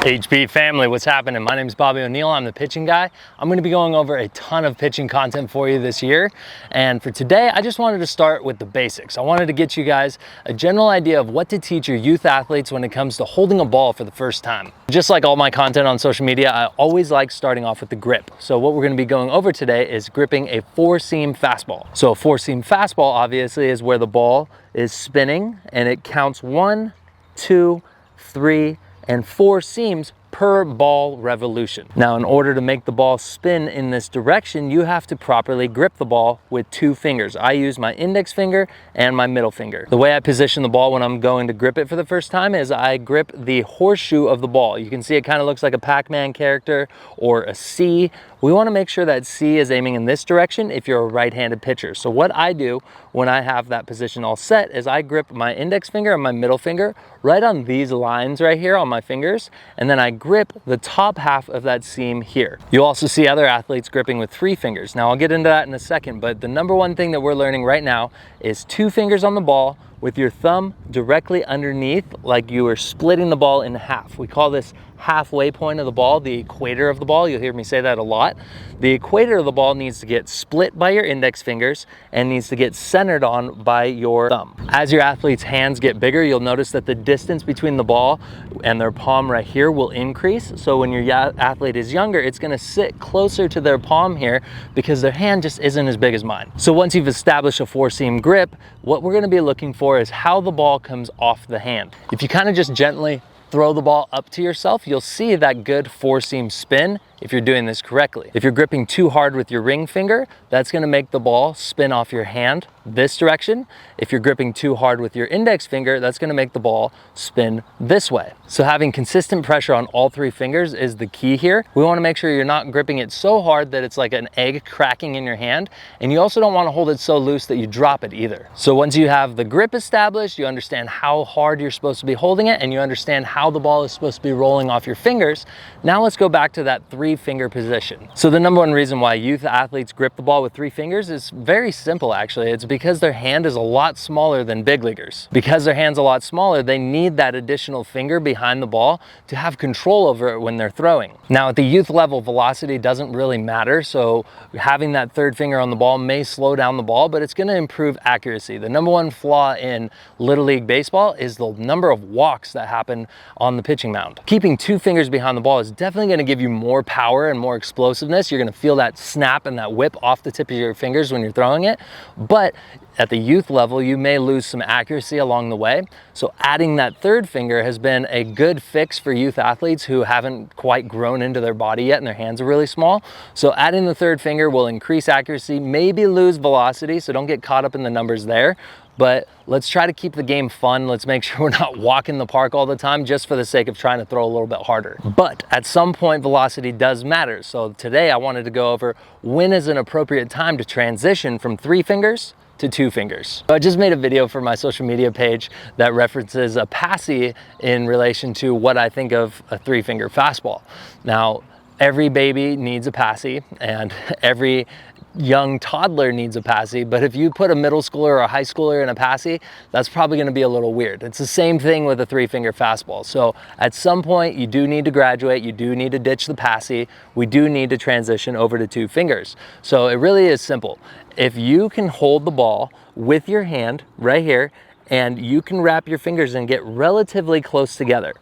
HB family, what's happening? My name is Bobby O'Neill. I'm the pitching guy. I'm going to be going over a ton of pitching content for you this year. And for today, I just wanted to start with the basics. I wanted to get you guys a general idea of what to teach your youth athletes when it comes to holding a ball for the first time. Just like all my content on social media, I always like starting off with the grip. So what we're going to be going over today is gripping a four-seam fastball. So a four-seam fastball obviously is where the ball is spinning and it counts 1, 2, 3, and 4 seams per ball revolution. Now, in order to make the ball spin in this direction, you have to properly grip the ball with 2 fingers. I use my index finger and my middle finger. The way I position the ball when I'm going to grip it for the first time is I grip the horseshoe of the ball. You can see it kind of looks like a Pac-Man character or a C. We want to make sure that C is aiming in this direction if you're a right-handed pitcher. So what I do when I have that position all set is I grip my index finger and my middle finger right on these lines right here on my fingers, and then I grip the top half of that seam here. You'll also see other athletes gripping with 3 fingers. Now I'll get into that in a second, but the number one thing that we're learning right now is 2 fingers on the ball with your thumb directly underneath, like you are splitting the ball in half. We call this halfway point of the ball, the equator of the ball. You'll hear me say that a lot. The equator of the ball needs to get split by your index fingers and needs to get centered on by your thumb. As your athlete's hands get bigger, you'll notice that the distance between the ball and their palm right here will increase. So when your athlete is younger, it's gonna sit closer to their palm here because their hand just isn't as big as mine. So once you've established a 4-seam grip, what we're gonna be looking for is how the ball comes off the hand. If you kind of just gently throw the ball up to yourself, you'll see that good 4-seam spin if you're doing this correctly. If you're gripping too hard with your ring finger, that's gonna make the ball spin off your hand this direction. If you're gripping too hard with your index finger, that's gonna make the ball spin this way. So having consistent pressure on all 3 fingers is the key here. We wanna make sure you're not gripping it so hard that it's like an egg cracking in your hand, and you also don't wanna hold it so loose that you drop it either. So once you have the grip established, you understand how hard you're supposed to be holding it, and you understand how the ball is supposed to be rolling off your fingers. Now let's go back to that 3-finger position. So the number one reason why youth athletes grip the ball with 3 fingers is very simple actually. It's because their hand is a lot smaller than big leaguers. Because their hand's a lot smaller, they need that additional finger behind the ball to have control over it when they're throwing. Now at the youth level, velocity doesn't really matter, so having that 3rd finger on the ball may slow down the ball, but it's gonna improve accuracy. The number one flaw in Little League baseball is the number of walks that happen on the pitching mound. Keeping 2 fingers behind the ball is definitely gonna give you more power and more explosiveness. You're gonna feel that snap and that whip off the tip of your fingers when you're throwing it, but at the youth level, you may lose some accuracy along the way. So adding that 3rd finger has been a good fix for youth athletes who haven't quite grown into their body yet and their hands are really small. So adding the 3rd finger will increase accuracy, maybe lose velocity, so don't get caught up in the numbers there. But let's try to keep the game fun. Let's make sure we're not walking the park all the time just for the sake of trying to throw a little bit harder. But at some point, velocity does matter. So today I wanted to go over when is an appropriate time to transition from 3 fingers to 2 fingers. So I just made a video for my social media page that references a passy in relation to what I think of a 3-finger fastball. Now, every baby needs a passy and every young toddler needs a passy, but if you put a middle schooler or a high schooler in a passy, that's probably going to be a little weird. It's the same thing with a 3-finger fastball. So at some point you do need to graduate, you do need to ditch the passy, we do need to transition over to 2 fingers. So it really is simple. If you can hold the ball with your hand right here and you can wrap your fingers and get relatively close together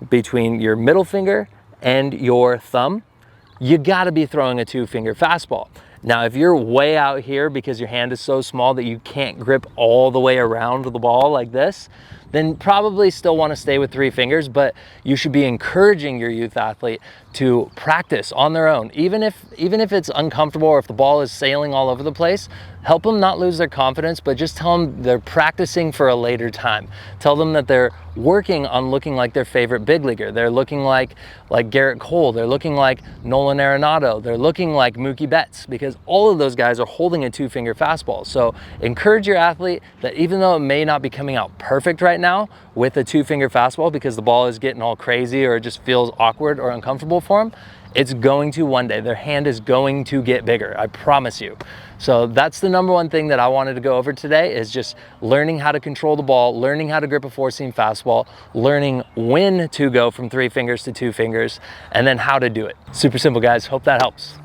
between your middle finger and your thumb, you got to be throwing a 2-finger fastball. Now, if you're way out here because your hand is so small that you can't grip all the way around the ball like this, then probably still want to stay with 3 fingers, but you should be encouraging your youth athlete to practice on their own. Even if it's uncomfortable or if the ball is sailing all over the place, help them not lose their confidence, but just tell them they're practicing for a later time. Tell them that they're working on looking like their favorite big leaguer. They're looking like Garrett Cole. They're looking like Nolan Arenado. They're looking like Mookie Betts, because all of those guys are holding a 2-finger fastball. So encourage your athlete that even though it may not be coming out perfect right now with a 2-finger fastball because the ball is getting all crazy or it just feels awkward or uncomfortable for them, it's going to one day. Their hand is going to get bigger, I promise you. So that's the number one thing that I wanted to go over today, is just learning how to control the ball, learning how to grip a four-seam fastball, learning when to go from 3 fingers to 2 fingers, and then how to do it. Super simple, guys. Hope that helps.